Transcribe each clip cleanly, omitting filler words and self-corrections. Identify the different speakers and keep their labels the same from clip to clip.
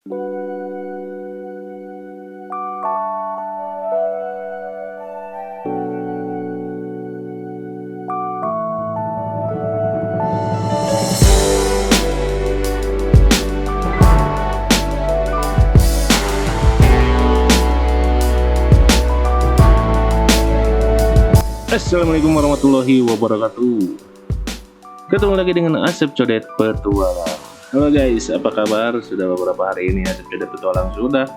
Speaker 1: Assalamualaikum warahmatullahi wabarakatuh. Ketemu lagi dengan Asep Codet Petualang. Halo guys, apa kabar? Sudah beberapa hari ini Asep Codet Petualang sudah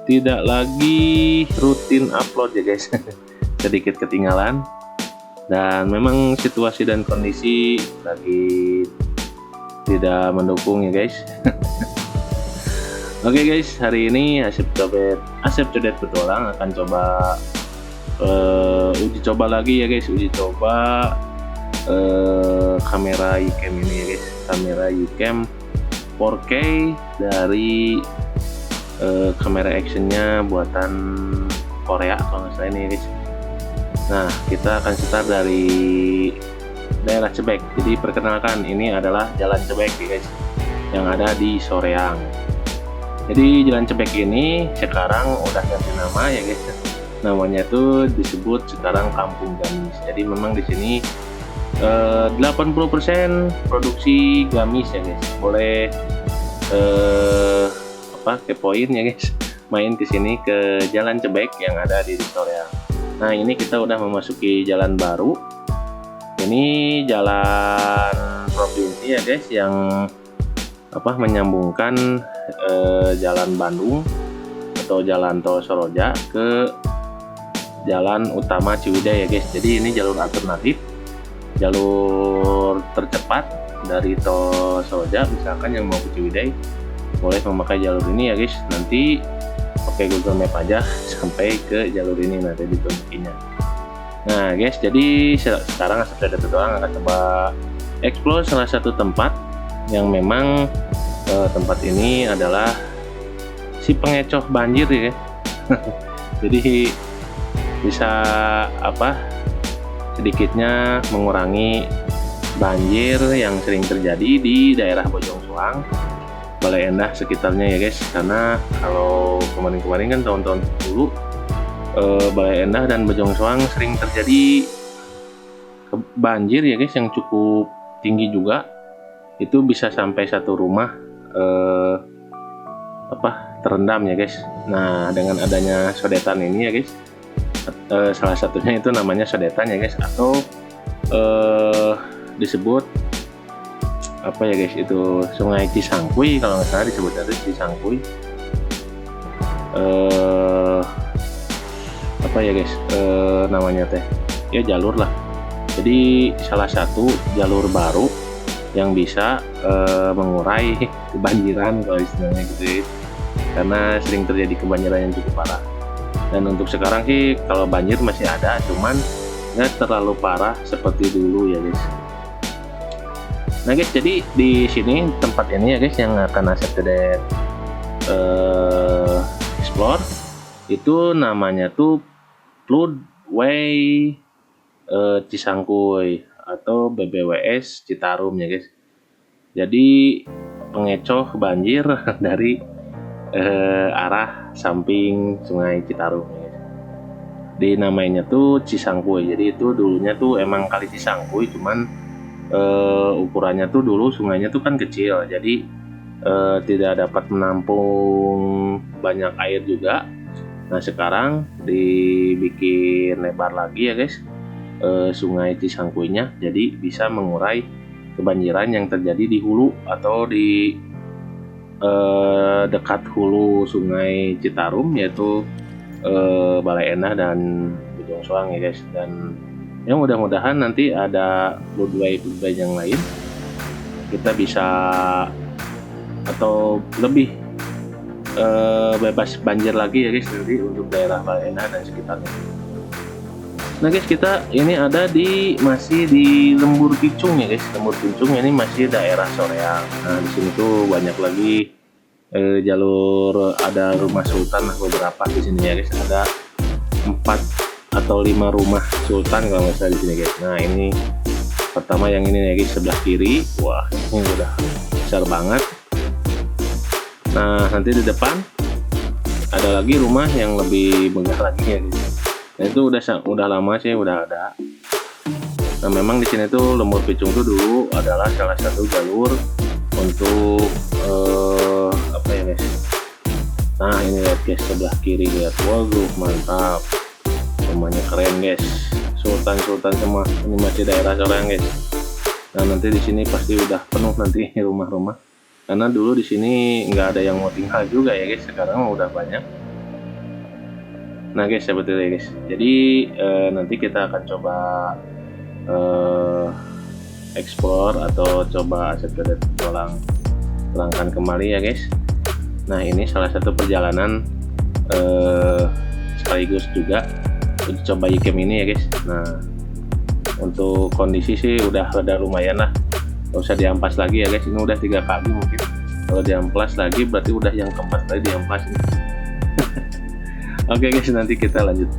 Speaker 1: tidak lagi rutin upload ya guys. Sedikit ketinggalan. Dan memang situasi dan kondisi lagi tidak mendukung ya guys. Oke guys, hari ini Asep Codet Petualang akan coba uji coba lagi ya guys, kamera Ucam ini ya guys, kamera Ucam 4K dari kamera actionnya buatan Korea kalau nggak salah ini ya guys. Nah, kita akan start dari daerah Cebek. Jadi perkenalkan, ini adalah Jalan Cebek ya guys, yang ada di Soreang. Jadi Jalan Cebek ini sekarang udah ganti nama ya guys. Namanya itu disebut sekarang Kampung Gamis. Jadi memang di sini 80% produksi gamis ya guys. Boleh kepoin ya guys, main ke sini ke Jalan Cebek yang ada di Soreang. Nah, ini kita udah memasuki jalan baru. Ini jalan provinsi ya guys, yang menyambungkan jalan Bandung atau jalan Tol Soroja ke jalan utama Ciwidey ya guys. Jadi ini jalur alternatif, jalur tercepat dari Tol Soroja. Misalkan yang mau ke Ciwidey boleh memakai jalur ini ya guys. Nanti pakai Google Map aja sampai ke jalur ini, nanti ditunjukinnya. Nah guys, jadi sekarang Asep Codet Petualang akan coba explore salah satu tempat yang memang tempat ini adalah si pengecoh banjir ya. Jadi bisa sedikitnya mengurangi banjir yang sering terjadi di daerah Bojongsoang, Balai Endah sekitarnya ya guys. Karena kalau kemarin-kemarin kan tahun-tahun dulu Balai Endah dan Bojongsoang sering terjadi banjir ya guys, yang cukup tinggi juga. Itu bisa sampai satu rumah terendam ya guys. Nah, dengan adanya sodetan ini ya guys, salah satunya itu namanya sodetan ya guys, atau disebut ya guys, itu Sungai Cisangkuy kalau nggak salah disebutnya itu Cisangkuy. Ya guys, namanya teh ya jalur lah. Jadi salah satu jalur baru yang bisa mengurai kebanjiran kalau istilahnya gitu ya, karena sering terjadi kebanjiran yang cukup parah. Dan untuk sekarang sih kalau banjir masih ada, cuman nggak terlalu parah seperti dulu ya guys. Nah guys, jadi di sini tempat ini ya guys yang akan Asep Codet explore itu namanya tuh Floodway Cisangkuy atau BBWS Citarum ya guys. Jadi pengecoh banjir dari arah samping Sungai Citarum ya. Dinamainya tuh Cisangkuy. Jadi itu dulunya tuh emang kali Cisangkuy, cuman ukurannya tuh dulu sungainya tuh kan kecil, jadi tidak dapat menampung banyak air juga. Nah sekarang dibikin lebar lagi ya guys, Sungai Cisangkuynya, jadi bisa mengurai kebanjiran yang terjadi di hulu atau di dekat hulu Sungai Citarum, yaitu Balai Endah dan Bojongsoang ya guys. Dan yang mudah-mudahan nanti ada floodway yang lain, kita bisa atau lebih bebas banjir lagi ya guys nanti untuk daerah Balai Endah dan sekitarnya. Nah guys, kita ini ada masih di Lembur Pincung ya guys. Lembur Pincung ini masih daerah Soreang. Nah di sini tuh banyak lagi jalur, ada rumah sultan beberapa di sini ya guys. Ada 4 atau 5 rumah sultan kalau nggak salah di sini guys. Nah ini pertama yang ini ya guys, sebelah kiri. Wah ini udah besar banget. Nah nanti di depan ada lagi rumah yang lebih megah lagi ya guys. Nah itu udah lama sih udah ada. Nah memang di sini tuh Lemur Picung tuh dulu adalah salah satu jalur untuk apa ya guys. Nah ini lihat guys, sebelah kiri lihat, waduh mantap, rumahnya keren guys, sultan semua. Ini masih daerah Soreang guys. Nah nanti di sini pasti udah penuh nanti rumah-rumah, karena dulu di sini nggak ada yang mau tinggal juga ya guys, sekarang udah banyak. Nah guys sebetulnya guys, jadi nanti kita akan coba explore atau coba aset terangkan kembali ya guys. Nah ini salah satu perjalanan sekaligus juga uji coba ikem ini ya guys. Nah untuk kondisi sih udah lumayan lah, nggak usah diampas lagi ya guys. Ini udah 3 kali mungkin, kalau diamplas lagi berarti udah yang keempat kali diamplas ini. Oke guys, nanti kita lanjut.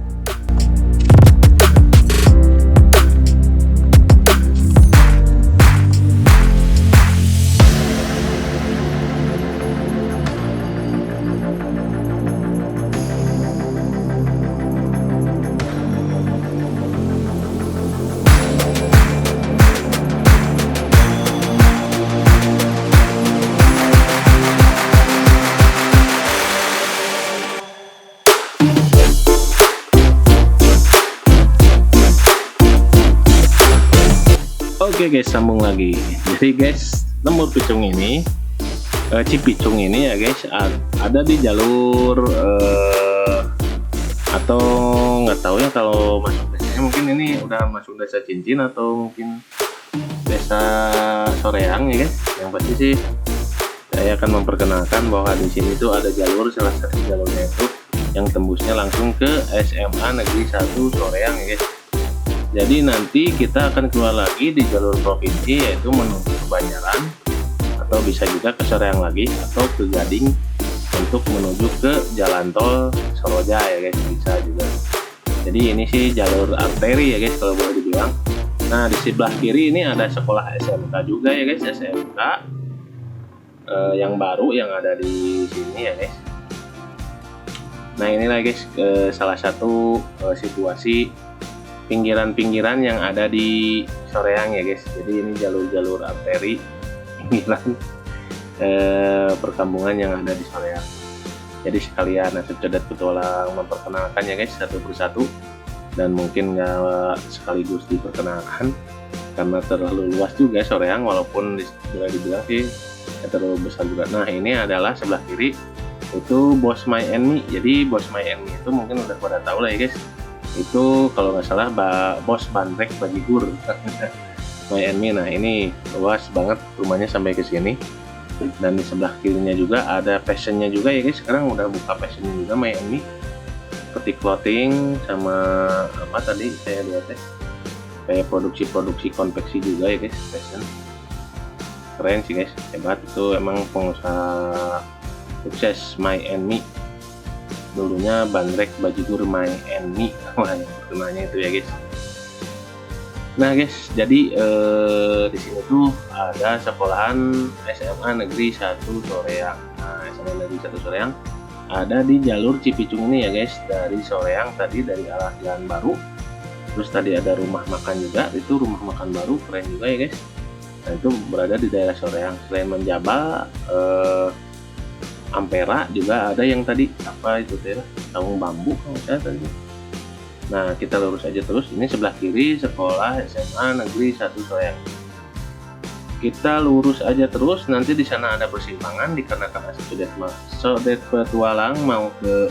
Speaker 1: Oke guys, sambung lagi. Jadi guys, Lemur Picung ini Cipicung ini ya guys, ada di jalur atau nggak tahu ya kalau masuk desanya, mungkin ini udah masuk desa Cincin atau mungkin desa Soreang ya guys. Yang pasti sih saya akan memperkenalkan bahwa di sini tuh ada jalur, salah satu jalurnya itu yang tembusnya langsung ke SMA Negeri 1 Soreang ya guys. Jadi nanti kita akan keluar lagi di jalur provinsi, yaitu menuju ke Banjaran, atau bisa juga ke Soreang lagi, atau ke Gading untuk menuju ke jalan tol Soroja ya guys, bisa juga. Jadi ini sih jalur arteri ya guys kalau boleh dibilang. Nah di sebelah kiri ini ada sekolah SMK juga ya guys, SMK yang baru yang ada di sini ya guys. Nah inilah guys salah satu situasi pinggiran-pinggiran yang ada di Soreang ya guys. Jadi ini jalur-jalur arteri pinggiran perkampungan yang ada di Soreang. Jadi sekalian Asep Codet Petualang memperkenalkan ya guys satu persatu, dan mungkin nggak sekaligus diperkenalkan karena terlalu luas juga Soreang, walaupun boleh dibilang sih terlalu besar juga. Nah ini adalah sebelah kiri itu Bos My and Me. Jadi Bos My and Me itu mungkin udah pada tahu lah ya guys, itu kalau nggak salah Bos Bandrek Bajigur. My and Me. Nah ini luas banget rumahnya sampai ke sini, dan di sebelah kirinya juga ada fashionnya juga ya guys. Sekarang udah buka fashionnya juga My and Me, seperti clothing sama apa tadi saya lihat ya, kayak produksi konveksi juga ya guys, fashion. Keren sih guys, hebat. Itu emang pengusaha sukses My and Me. Dulunya Bandrek Bajigur My and Me, yang terkenalnya itu ya guys. Nah guys, jadi di sini tuh ada sekolahan SMA Negeri 1 Soreang. Nah SMA Negeri 1 Soreang ada di jalur Cipicung ini ya guys, dari Soreang tadi, dari arah Jalan Baru. Terus tadi ada rumah makan juga, itu rumah makan baru, keren juga ya guys. Nah itu berada di daerah Soreang. Selain Menjaba, Ampera juga ada yang tadi apa itu teh, Saung Bambu kalau saya tadi. Nah kita lurus aja terus, ini sebelah kiri sekolah SMA Negeri 1 Soreang. Kita lurus aja terus, nanti di sana ada persimpangan dikarenakan Asep Codet Petualang mau ke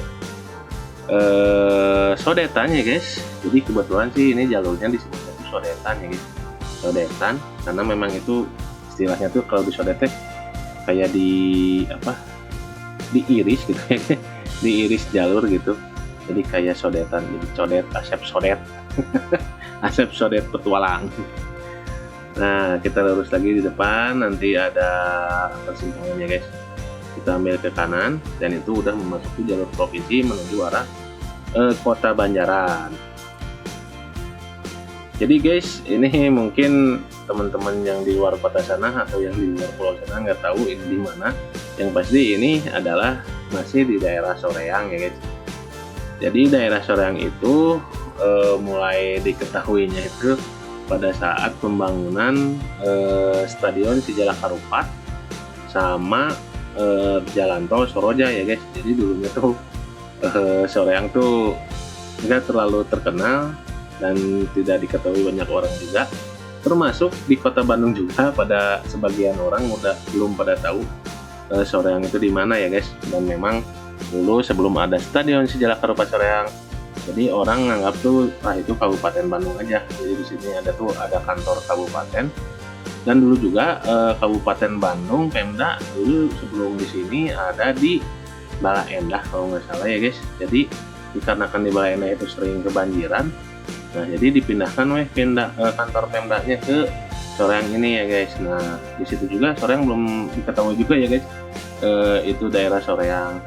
Speaker 1: Sodetan ya guys. Jadi kebetulan sih ini jalurnya disebutnya itu Sodetan ya guys, Sodetan, karena memang itu istilahnya tuh kalau di Sodet kayak di apa, diiris gitu ya, diiris jalur gitu, jadi kayak Sodetan, jadi Codet, Asep Sodet. Asep Sodet Petualang. Nah kita lurus lagi di depan, nanti ada persimpangannya guys, kita ambil ke kanan, dan itu udah memasuki jalur provinsi menuju arah kota Banjaran. Jadi guys, ini mungkin teman-teman yang di luar kota sana atau yang di luar pulau sana nggak tahu ini di mana. Yang pasti ini adalah masih di daerah Soreang ya guys. Jadi daerah Soreang itu mulai diketahuinya itu pada saat pembangunan Stadion Sijalak Harupat sama Jalan Tol Soroja ya guys. Jadi dulunya tuh Soreang tuh nggak terlalu terkenal dan tidak diketahui banyak orang juga, termasuk di kota Bandung juga. Pada sebagian orang belum pada tahu Soreang itu di mana ya guys. Dan memang dulu sebelum ada Stadion Sijalak Harupat Soreang, jadi orang nganggap tuh itu Kabupaten Bandung aja. Jadi di sini ada kantor kabupaten. Dan dulu juga Kabupaten Bandung Pemda dulu sebelum di sini ada di Bala Endah kalau nggak salah ya guys. Jadi dikarenakan di Bala Endah itu sering kebanjiran, nah jadi dipindahkan kantor Pemdanya ke Soreang ini ya guys. Nah di situ juga Soreang belum diketahui juga ya guys, itu daerah Soreang.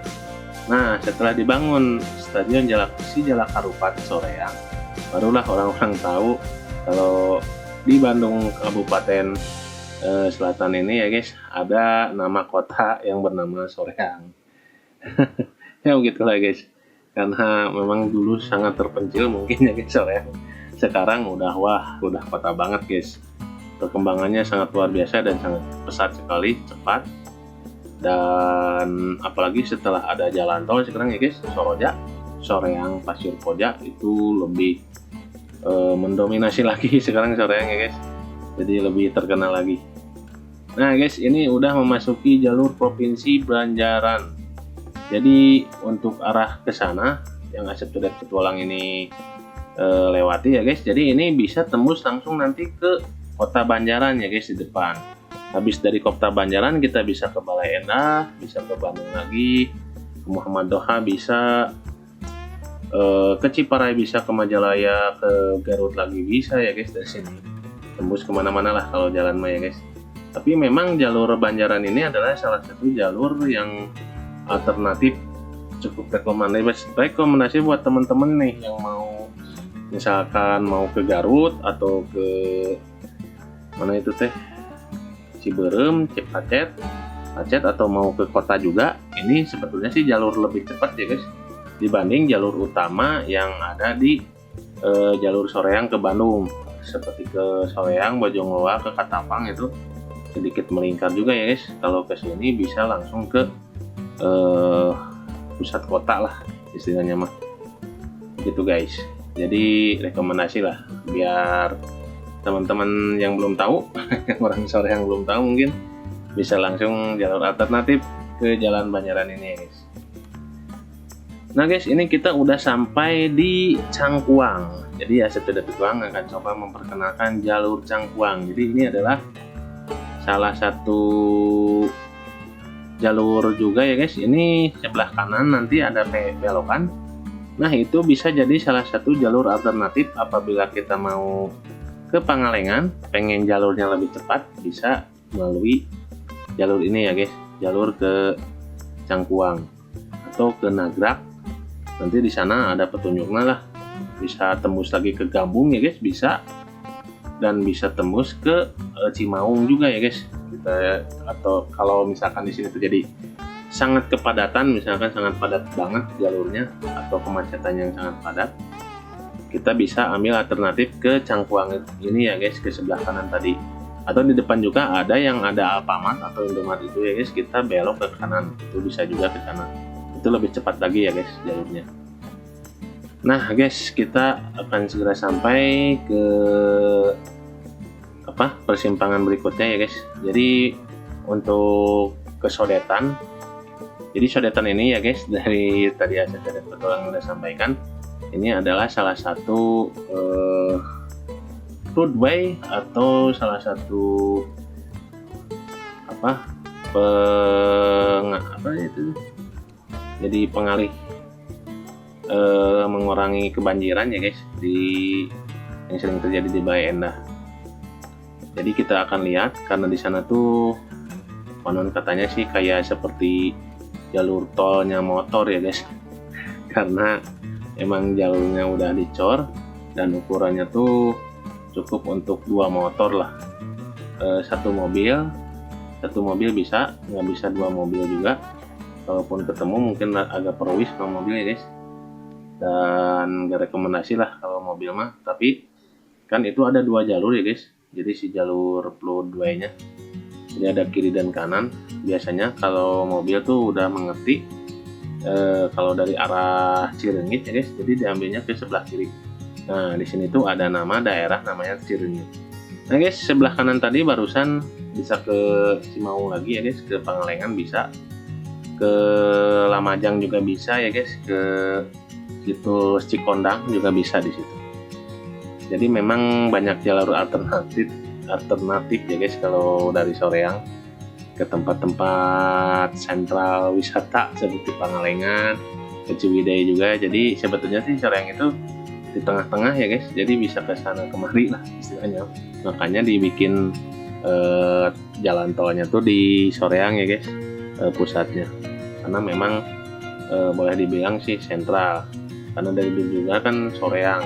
Speaker 1: Nah setelah dibangun Stadion Sijalak Harupat Soreang, barulah orang-orang tahu kalau di Bandung Kabupaten Selatan ini ya guys ada nama kota yang bernama Soreang. Ya begitulah guys, karena memang dulu sangat terpencil mungkin ya guys Soreang. Sekarang udah kota banget guys. Perkembangannya sangat luar biasa dan sangat pesat sekali, cepat. Dan apalagi setelah ada jalan tol sekarang ya guys, Soreang Pasir Koja itu lebih mendominasi lagi sekarang Soreang ya guys. Jadi lebih terkenal lagi. Nah guys, ini udah memasuki jalur Provinsi Banjaran. Jadi untuk arah ke sana yang Asep Codet Petualang ini lewati ya guys. Jadi ini bisa tembus langsung nanti ke Kota Banjaran ya guys di depan. Habis dari Kota Banjaran kita bisa ke Balai Endah, bisa ke Bandung lagi, ke Muhammad Toha bisa, ke Ciparai bisa, ke Majalaya, ke Garut lagi bisa ya guys. Dari sini tembus kemana-mana lah kalau jalan mah ya guys. Tapi memang jalur Banjaran ini adalah salah satu jalur yang alternatif, cukup rekomendasi buat teman-teman nih yang mau misalkan mau ke Garut atau ke mana itu teh Ciberem, Pacet atau mau ke kota juga. Ini sebetulnya sih jalur lebih cepat ya guys dibanding jalur utama yang ada di jalur Soreang ke Bandung, seperti ke Soreang, Bojongloa, ke Katapang itu sedikit melingkar juga ya guys. Kalau ke sini bisa langsung ke pusat kota lah istilahnya mah gitu guys. Jadi rekomendasi lah biar teman-teman yang belum tahu orang Soreang belum tahu mungkin bisa langsung jalur alternatif ke Jalan Banjaran ini ya guys. Nah guys, ini kita udah sampai di Cangkuang. Jadi Asep Codet Petualang akan coba memperkenalkan jalur Cangkuang. Jadi ini adalah salah satu jalur juga ya guys. Ini sebelah kanan nanti ada belokan. Nah itu bisa jadi salah satu jalur alternatif apabila kita mau ke Pangalengan, pengen jalurnya lebih cepat, bisa melalui jalur ini ya guys, jalur ke Cangkuang atau ke Nagrak. Nanti di sana ada petunjuknya lah, bisa tembus lagi ke Gambung ya guys, bisa, dan bisa tembus ke Cimaung juga ya guys. Atau kalau misalkan di sini terjadi sangat kepadatan, misalkan sangat padat banget jalurnya atau kemacetan yang sangat padat, kita bisa ambil alternatif ke Cangkuang ini ya guys, ke sebelah kanan tadi. Atau di depan juga ada yang ada Alfamart atau Indomaret itu ya guys, kita belok ke kanan, itu bisa juga ke kanan. Itu lebih cepat lagi ya guys jalurnya. Nah guys, kita akan segera sampai ke persimpangan berikutnya ya guys. Jadi untuk ke Sodetan. Jadi Sodetan ini ya guys, dari tadi Asep Codet Petualang udah sampaikan, ini adalah salah satu roadway atau salah satu jadi pengalih mengurangi kebanjiran ya guys yang sering terjadi di Balai Endah. Jadi kita akan lihat, karena di sana tuh konon katanya sih kayak seperti jalur tolnya motor ya guys, karena emang jalurnya udah dicor dan ukurannya tuh cukup untuk 2 motor lah, 1 mobil satu mobil bisa, nggak bisa dua mobil juga. Kalaupun ketemu mungkin agak perwis kalau mobil ya guys. Dan gak rekomendasi lah kalau mobil mah. Tapi kan itu ada dua jalur ya guys. Jadi si jalur flow nya, jadi ada kiri dan kanan. Biasanya kalau mobil tuh udah mengerti kalau dari arah Cirenyit ya guys, jadi diambilnya ke sebelah kiri. Nah di sini tuh ada nama daerah namanya Cirenyit. Nah guys, sebelah kanan tadi barusan bisa ke Cimaung lagi ya guys, ke Pangalengan bisa, ke Lamajang juga bisa ya guys, ke situ Cikondang juga bisa di situ. Jadi memang banyak jalur alternatif ya guys kalau dari Soreang ke tempat-tempat sentral wisata seperti Pangalengan, ke Ciwidey juga. Jadi sebetulnya sih Soreang itu di tengah-tengah ya guys, jadi bisa ke sana kemari lah istilahnya. Makanya dibikin jalan tolnya tuh di Soreang ya guys, pusatnya, karena memang boleh dibilang sih sentral, karena dari dulu juga kan Soreang,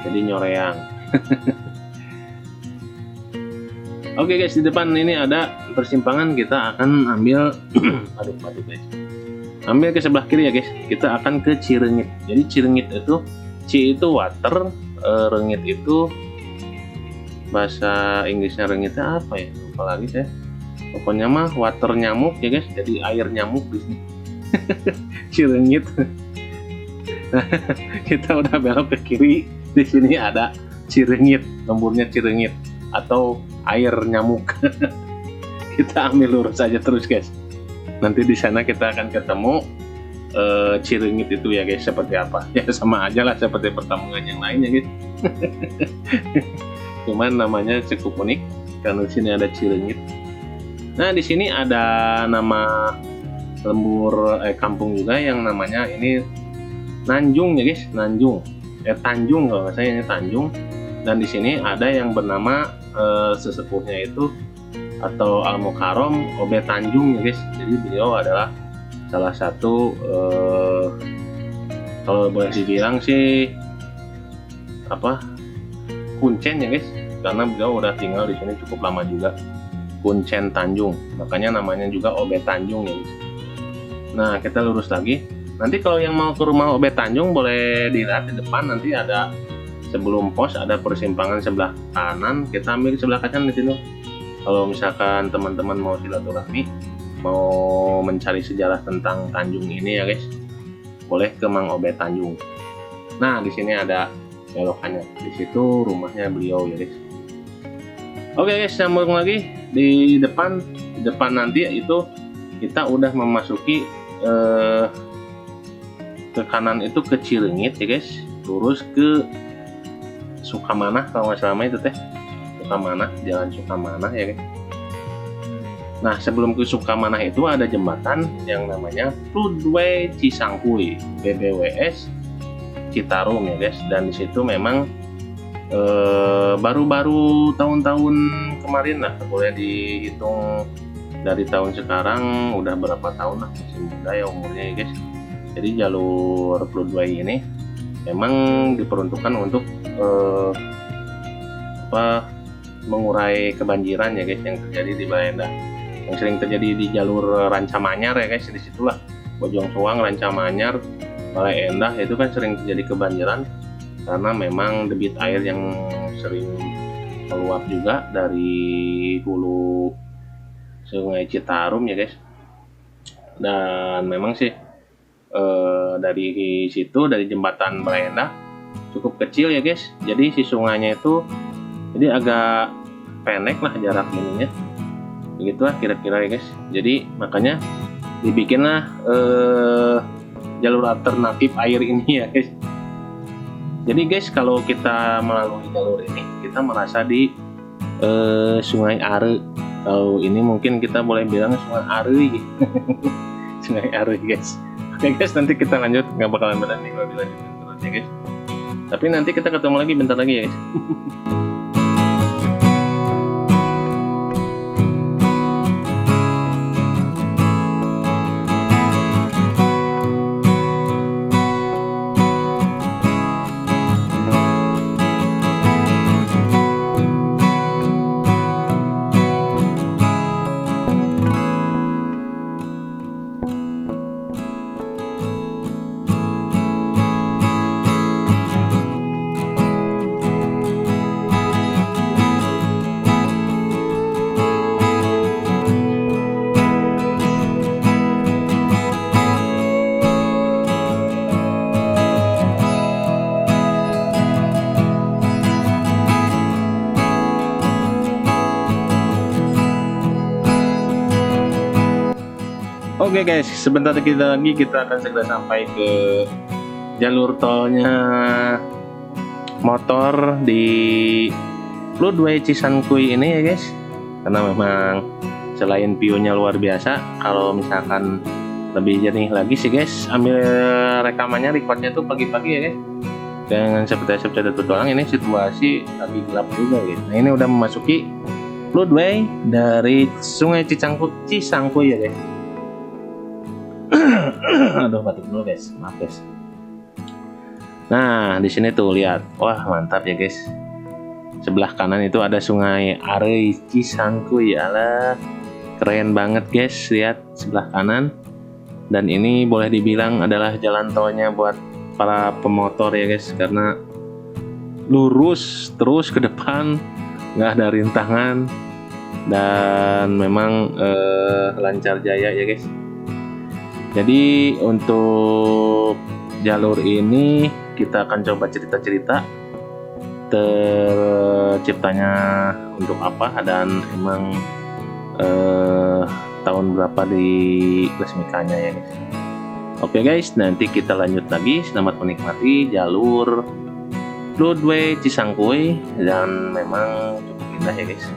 Speaker 1: jadi nyoreang. Oke guys, di depan ini ada persimpangan, kita akan ambil aduh guys, ambil ke sebelah kiri ya guys, kita akan ke Cirenyit. Jadi Cirenyit itu, Ci itu water, rengit itu bahasa Inggrisnya rengitnya apa ya, lupa lagi saya. Pokoknya mah water nyamuk ya guys, jadi air nyamuk di sini. Cirenyit. Kita udah belok ke kiri, di sini ada Cirenyit, lemburnya Cirenyit atau air nyamuk. Kita ambil lurus aja terus guys. Nanti di sana kita akan ketemu Cirenyit itu ya guys seperti apa. Ya sama aja lah seperti pertambangan yang lain ya guys. Cuman namanya cukup unik karena di sini ada Cirenyit. Nah di sini ada nama lembur kampung juga yang namanya ini Nanjung ya guys, Nanjung. Tanjung kalau nggak salah ini Tanjung. Dan di sini ada yang bernama sesepuhnya itu atau Al Mukarrom Obe Tanjung ya guys. Jadi beliau adalah salah satu kalau boleh dibilang sih kuncen ya guys, karena beliau udah tinggal di sini cukup lama juga. Kuncen Tanjung, makanya namanya juga Obe Tanjung ya guys. Nah kita lurus lagi. Nanti kalau yang mau ke rumah Obe Tanjung boleh dilihat di depan, nanti ada sebelum pos ada persimpangan sebelah kanan, kita ambil sebelah kanan di sini. Kalau misalkan teman-teman mau silaturahmi, mau mencari sejarah tentang Tanjung ini ya guys, boleh ke Mang Obe Tanjung. Nah di sini ada belokannya, di situ rumahnya beliau ya guys. Oke guys, sambung lagi di depan nanti itu kita udah memasuki ke kanan itu ke Cirenyit ya guys, lurus ke Sukamanah kalau nggak salah itu teh Sukamanah, jalan Sukamanah ya guys. Nah sebelum ke Sukamanah itu ada jembatan yang namanya Floodway Cisangkuy BBWS Citarum ya guys. Dan di situ memang baru-baru tahun-tahun kemarin lah, boleh dihitung dari tahun sekarang udah berapa tahun lah, masih muda ya umurnya ya guys. Jadi jalur Floodway ini memang diperuntukkan untuk mengurai kebanjiran ya guys yang terjadi di Balenda, yang sering terjadi di jalur Rancamanyar ya guys. Disitulah Bojong Soang, Rancamanyar, Balai Endah itu kan sering terjadi kebanjiran karena memang debit air yang sering meluap juga dari hulu Sungai Citarum ya guys. Dan memang sih dari situ, dari jembatan Balai Endah cukup kecil ya guys. Jadi si sungainya itu jadi agak pendek lah jarak ininya, begitulah kira-kira ya guys. Jadi makanya dibikinlah jalur alternatif air ini ya guys. Jadi guys kalau kita melalui jalur ini kita merasa di Sungai Are. Kalau ini mungkin kita boleh bilang Sungai Are. Sungai Are guys. Oke guys, nanti kita lanjut, nggak bakalan berani kalau dilanjutin terus ya guys. Tapi nanti kita ketemu lagi bentar lagi ya guys. Oke guys, sebentar lagi kita akan segera sampai ke jalur tolnya motor di Floodway Cisangkuy ini ya guys. Karena memang selain view-nya luar biasa, kalau misalkan lebih jernih lagi sih guys, ambil rekamannya, recordnya tuh pagi-pagi ya guys. Dengan seperti ada petualang, ini situasi lagi gelap juga guys. Nah ini udah memasuki Floodway dari Sungai Cisangkuy ya guys. Aduh, batuk dulu guys, maaf guys. Nah di sini tuh lihat, wah mantap ya guys. Sebelah kanan itu ada Sungai Arei Cisangkuy, alah keren banget guys, lihat sebelah kanan. Dan ini boleh dibilang adalah jalan tolnya buat para pemotor ya guys, karena lurus terus ke depan, nggak ada rintangan, dan memang lancar jaya ya guys. Jadi untuk jalur ini kita akan coba cerita-cerita terciptanya untuk apa dan emang tahun berapa diresmikannya ya guys. Oke guys, nanti kita lanjut lagi. Selamat menikmati jalur Floodway Cisangkuy, dan memang cukup indah ya guys.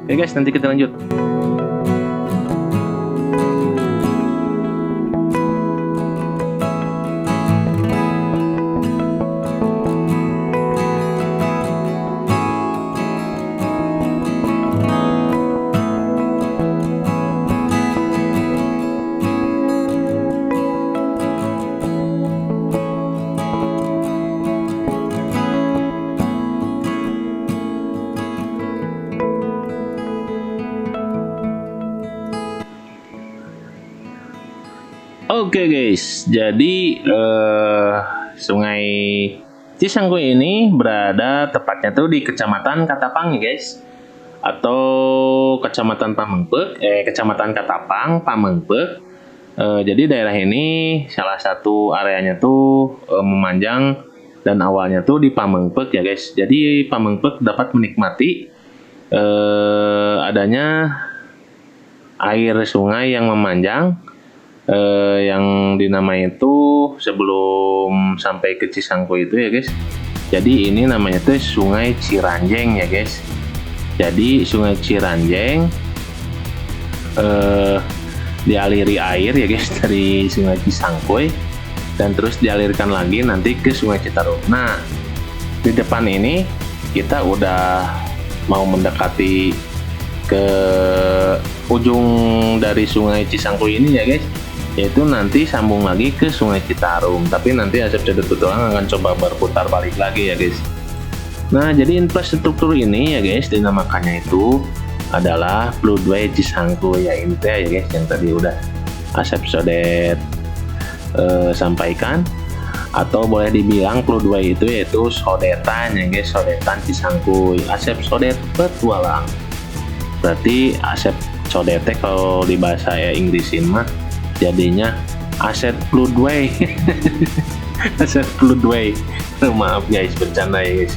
Speaker 1: Oke guys, nanti kita lanjut. Oke guys, jadi Sungai Cisangkuy ini berada tepatnya tuh di Kecamatan Katapang ya guys, atau Kecamatan Pamengpeuk, Kecamatan Katapang, Pamengpeuk. Jadi daerah ini salah satu areanya tuh memanjang, dan awalnya tuh di Pamengpeuk ya guys. Jadi Pamengpeuk dapat menikmati adanya air sungai yang memanjang, yang dinamai itu sebelum sampai ke Cisangkuy itu ya guys. Jadi ini namanya tuh Sungai Ciranjeng ya guys. Jadi Sungai Ciranjeng dialiri air ya guys dari Sungai Cisangkuy, dan terus dialirkan lagi nanti ke Sungai Citarum. Nah di depan ini kita udah mau mendekati ke ujung dari Sungai Cisangkuy ini ya guys, yaitu nanti sambung lagi ke Sungai Citarum. Tapi nanti Asep Cadet Petualang akan coba berputar balik lagi ya guys. Nah jadi infrastruktur ini ya guys dinamakannya itu adalah Floodway Cisangkuy ya, ini ya guys yang tadi udah Asep Cadet sampaikan. Atau boleh dibilang Floodway itu yaitu sodetan ya guys, sodetan Cisangkuy. Asep Cadet Petualang berarti Asep Cadet kalau di bahasa Inggrisin mah jadinya Aset Floodway. Aset Floodway. Maaf guys, bercanda ya guys.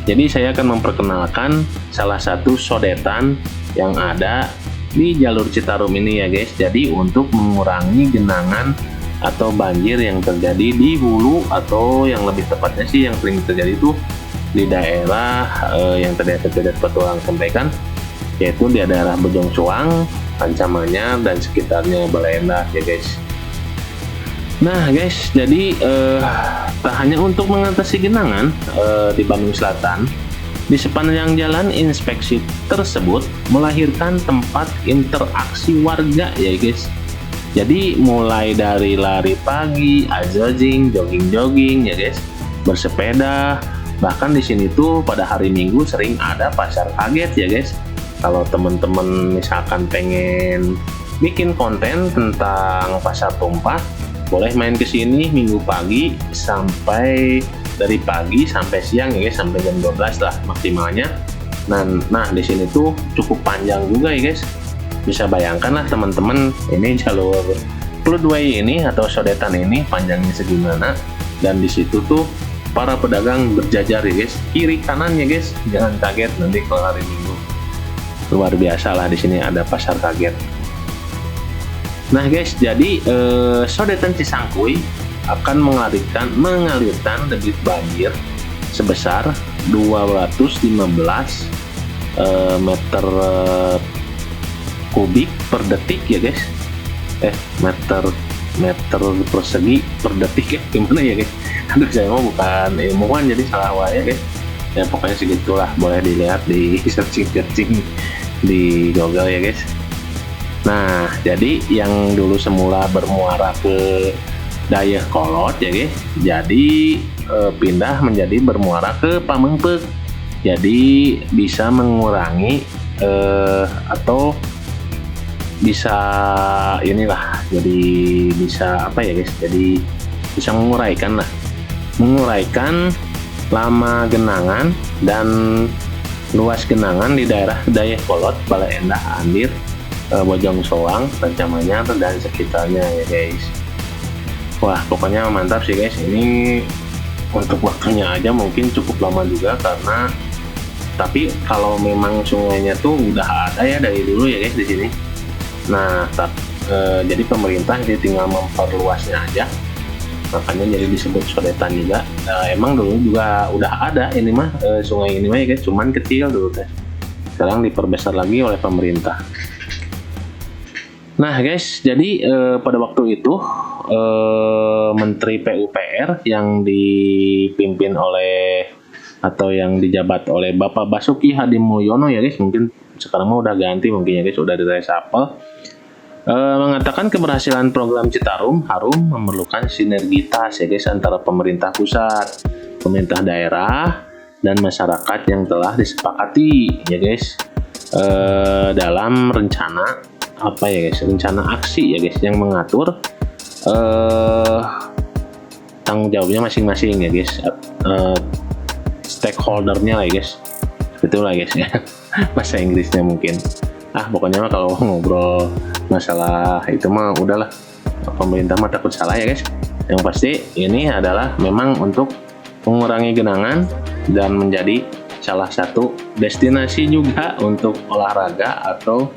Speaker 1: Jadi saya akan memperkenalkan salah satu sodetan yang ada di jalur Citarum ini ya guys. Jadi untuk mengurangi genangan atau banjir yang terjadi di hulu, atau yang lebih tepatnya sih yang sering terjadi itu di daerah yang tadi Cadet Petualang sampaikan, yaitu di daerah Bojong Soang, Pancamanya, dan sekitarnya Baleendah ya guys. Nah guys, jadi tak hanya untuk mengatasi genangan di Bandung Selatan, di sepanjang jalan inspeksi tersebut melahirkan tempat interaksi warga ya guys. Jadi mulai dari lari pagi, jogging ya guys, bersepeda, bahkan di sini tuh pada hari Minggu sering ada pasar kaget ya guys. Kalau teman-teman misalkan pengen bikin konten tentang pasar tumpah, boleh main ke sini Minggu pagi, sampai dari pagi sampai siang ya guys, sampai jam 12 lah maksimalnya. Nah di sini tuh cukup panjang juga ya guys. Bisa bayangkan lah teman-teman, ini jalur Floodway ini atau sodetan ini panjangnya segimana, dan di situ tuh para pedagang berjajar ya guys, kiri kanan ya guys. Jangan kaget nanti kalau hari Minggu. Luar biasa lah, di sini ada pasar kaget. Nah guys, jadi Sodetan Cisangkuy akan mengalirkan debit banjir sebesar 215 meter kubik per detik ya guys. Meter persegi per detik ya, gimana ya guys? Aduh, saya mau bukan ilmuwan jadi salah wae ya guys. Ya pokoknya segitulah, boleh dilihat di searching di Google ya guys. Nah, jadi yang dulu semula bermuara ke Dayakolot ya guys, jadi pindah menjadi bermuara ke Pamengpeuk. Jadi bisa mengurangi atau bisa inilah, jadi bisa apa ya guys, jadi bisa menguraikan lama genangan dan luas genangan di daerah Dayakolot, Bale Endah, Andir, Bojong Soang, Rancamanyar dan sekitarnya ya guys. Wah, pokoknya mantap sih guys. Ini untuk waktunya aja mungkin cukup lama juga, karena tapi kalau memang sungainya tuh udah ada ya dari dulu ya guys di sini. Nah, jadi pemerintah jadi tinggal memperluasnya aja, makanya jadi disebut Sodetan juga. Emang dulu juga udah ada ini mah, sungai ini mah ya guys, cuman kecil dulu teh. Sekarang diperbesar lagi oleh pemerintah. Nah guys, jadi pada waktu itu Menteri PUPR yang dipimpin oleh atau yang dijabat oleh Bapak Basuki Hadimulyono ya guys, mungkin sekarang mah udah ganti mungkin ya guys, udah di reshuffle, mengatakan keberhasilan program Citarum harum memerlukan sinergitas ya guys antara pemerintah pusat, pemerintah daerah, dan masyarakat yang telah disepakati ya guys dalam rencana apa ya guys, rencana aksi ya guys yang mengatur tanggung jawabnya masing-masing ya guys, stakeholdernya lah ya guys, betul lah guys ya. Bahasa Inggrisnya mungkin pokoknya mah kalau ngobrol masalah itu mah udahlah, pemerintah mah takut salah ya guys. Yang pasti ini adalah memang untuk mengurangi genangan dan menjadi salah satu destinasi juga untuk olahraga atau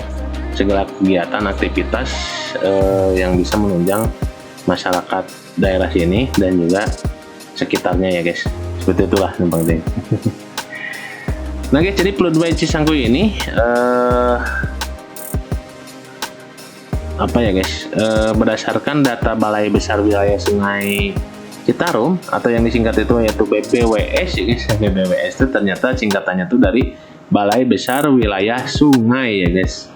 Speaker 1: segala kegiatan aktivitas yang bisa menunjang masyarakat daerah sini dan juga sekitarnya ya guys. Seperti itulah yang penting. Nah guys, jadi Pluit Bay Cisangkuy ini apa ya guys, berdasarkan data Balai Besar Wilayah Sungai Citarum atau yang disingkat itu yaitu BBWS ya guys. BBWS itu ternyata singkatannya tuh dari Balai Besar Wilayah Sungai ya guys.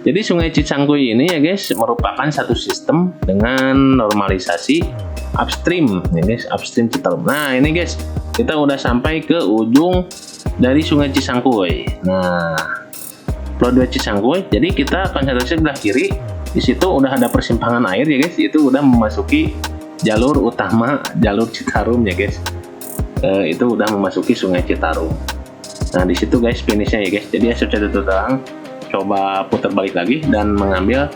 Speaker 1: Jadi Sungai Cisangkuy ini ya guys merupakan satu sistem dengan normalisasi upstream ya guys, upstream Citarum. Nah ini guys, kita udah sampai ke ujung dari Sungai Cisangkuy. Nah, Pluit Bay Cisangkuy, jadi kita konsentrasi sebelah kiri. Di situ udah ada persimpangan air ya guys, itu udah memasuki jalur utama, jalur Citarum ya guys. Itu udah memasuki Sungai Citarum. Nah di situ guys finishnya ya guys. Jadi SFC Tutang coba putar balik lagi dan mengambil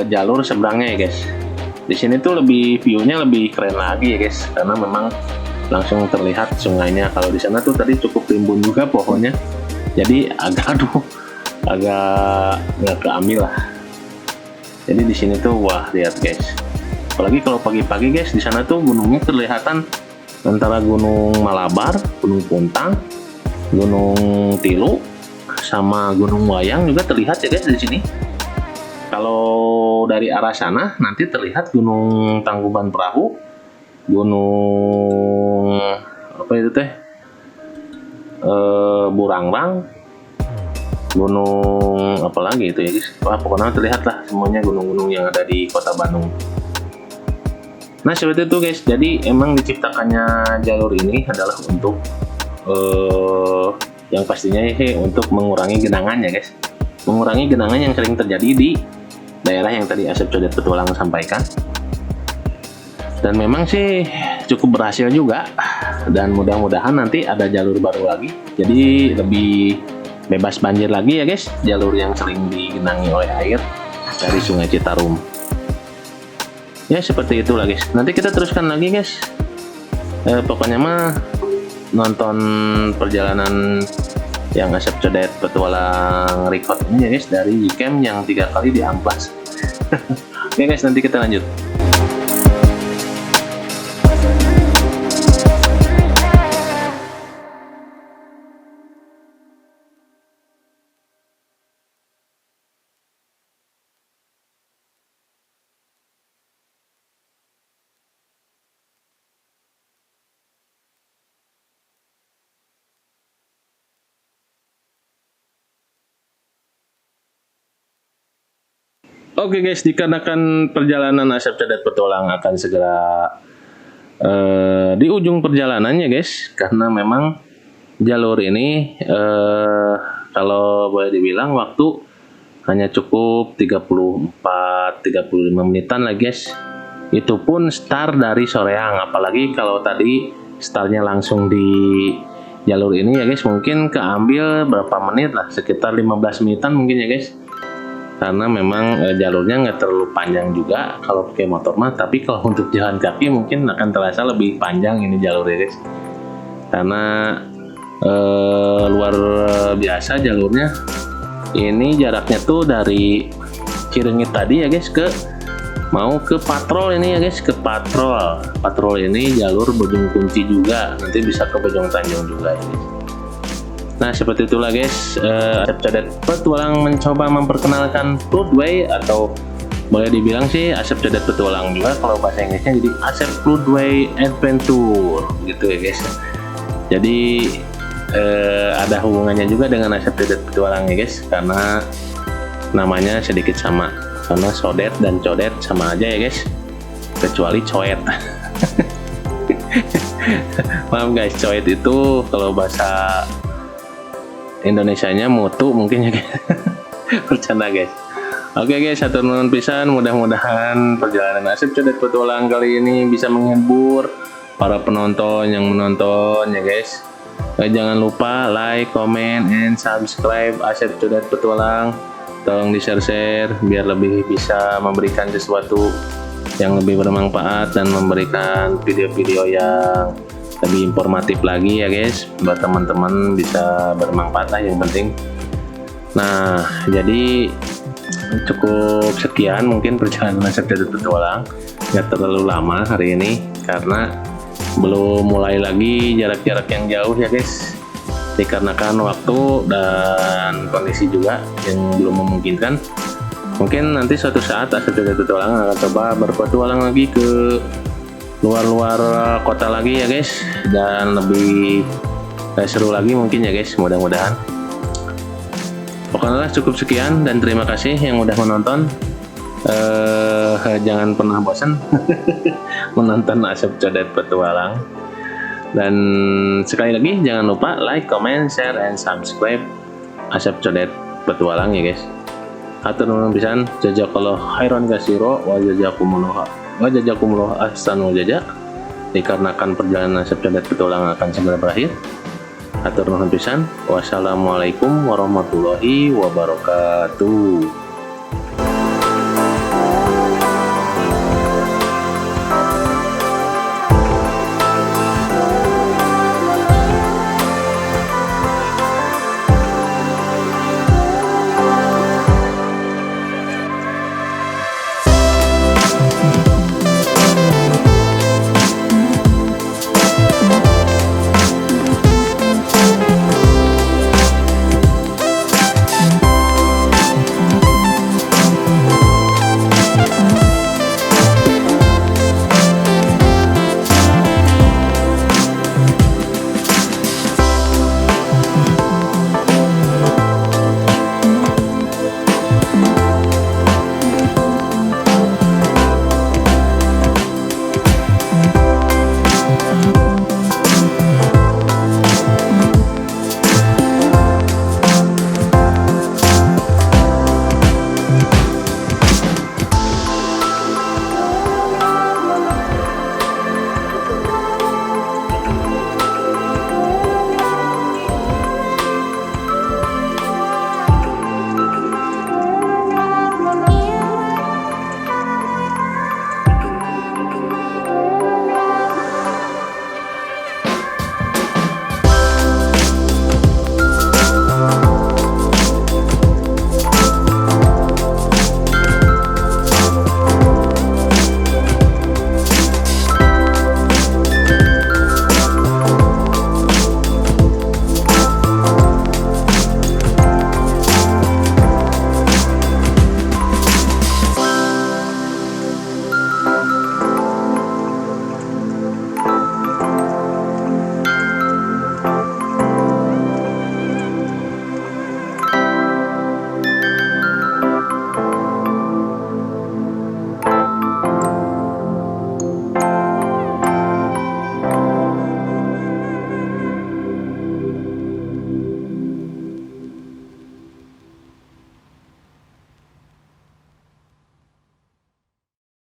Speaker 1: jalur seberangnya ya guys. Di sini tuh lebih view-nya lebih keren lagi ya guys, karena memang langsung terlihat sungainya. Kalau di sana tuh tadi cukup rimbun juga pohonnya, jadi agak nggak keambil lah. Jadi di sini tuh wah lihat guys, apalagi kalau pagi-pagi guys, di sana tuh gunungnya kelihatan antara Gunung Malabar, Gunung Puntang, Gunung Tilu, sama Gunung Wayang juga terlihat ya guys di sini. Kalau dari arah sana nanti terlihat Gunung Tangkuban Perahu, Gunung apa itu teh, Burangrang, gunung apa lagi itu ya guys. Pokoknya terlihat lah semuanya gunung-gunung yang ada di kota Bandung. Nah seperti itu guys, jadi emang diciptakannya jalur ini adalah untuk yang pastinya untuk mengurangi genangan ya guys, mengurangi genangan yang sering terjadi di daerah yang tadi Asep Codet Petualang sampaikan. Dan memang sih cukup berhasil juga, dan mudah-mudahan nanti ada jalur baru lagi, jadi lebih bebas banjir lagi ya guys, jalur yang sering digenangi oleh air dari Sungai Citarum. Ya seperti itulah guys, nanti kita teruskan lagi guys. Pokoknya mah nonton perjalanan yang Asep Codet petualang record ini ya guys, dari camp yang 3 kali di amplas. Oke guys, nanti kita lanjut. Oke guys, dikarenakan perjalanan Asep Codet petualang akan segera di ujung perjalanannya guys, karena memang jalur ini kalau boleh dibilang waktu hanya cukup 34-35 menitan lah guys. Itu pun start dari soreang, apalagi kalau tadi startnya langsung di jalur ini ya guys, mungkin keambil berapa menit lah, sekitar 15 menitan mungkin ya guys. Karena memang jalurnya nggak terlalu panjang juga kalau pakai motor mah, tapi kalau untuk jalan kaki mungkin akan terasa lebih panjang ini jalurnya guys, karena luar biasa jalurnya. Ini jaraknya tuh dari Ciringit tadi ya guys mau ke Patrol ini ya guys, ke Patrol ini jalur Bojong Kunci juga, nanti bisa ke Bojong Tanjung juga ya guys. Nah seperti itulah guys, Asep Codet petualang mencoba memperkenalkan Floodway, atau boleh dibilang sih Asep Codet petualang juga kalau bahasa Inggrisnya, jadi Asep Floodway Adventure gitu ya guys. Jadi ada hubungannya juga dengan Asep Codet petualang ya guys, karena namanya sedikit sama, karena Sodet dan Codet sama aja ya guys, kecuali Coet. Maaf guys, Coet itu kalau bahasa Indonesianya mutu mungkin ya guys. Bercanda guys. Oke guys, hatur nuhun pisan, mudah-mudahan perjalanan Asep Codet petualang kali ini bisa menghibur para penonton yang menonton ya guys. Jangan lupa like, comment, and subscribe Asep Codet petualang. Tolong di share biar lebih bisa memberikan sesuatu yang lebih bermanfaat dan memberikan video-video yang lebih informatif lagi ya guys, buat teman-teman bisa bermanfaat lah yang penting. Nah jadi cukup sekian mungkin perjalanan Asep Codet petualang, nggak terlalu lama hari ini karena belum mulai lagi jarak-jarak yang jauh ya guys, dikarenakan waktu dan kondisi juga yang belum memungkinkan. Mungkin nanti suatu saat Asep Codet petualang akan coba berpetualang lagi ke luar-luar kota lagi ya guys, dan lebih seru lagi mungkin ya guys, mudah-mudahan. Pokoknya cukup sekian dan terima kasih yang udah menonton. Jangan pernah bosan menonton Asep Codet petualang, dan sekali lagi jangan lupa like, comment, share, and subscribe Asep Codet petualang ya guys. Hatur nuhun pisan, jazakallahu khairan katsira wa jazakumullah ahsanul jazaa. Dikarenakan perjalanan Asep Codet petualang akan segera berakhir. Hatur nuhun pisan. Wassalamualaikum warahmatullahi wabarakatuh.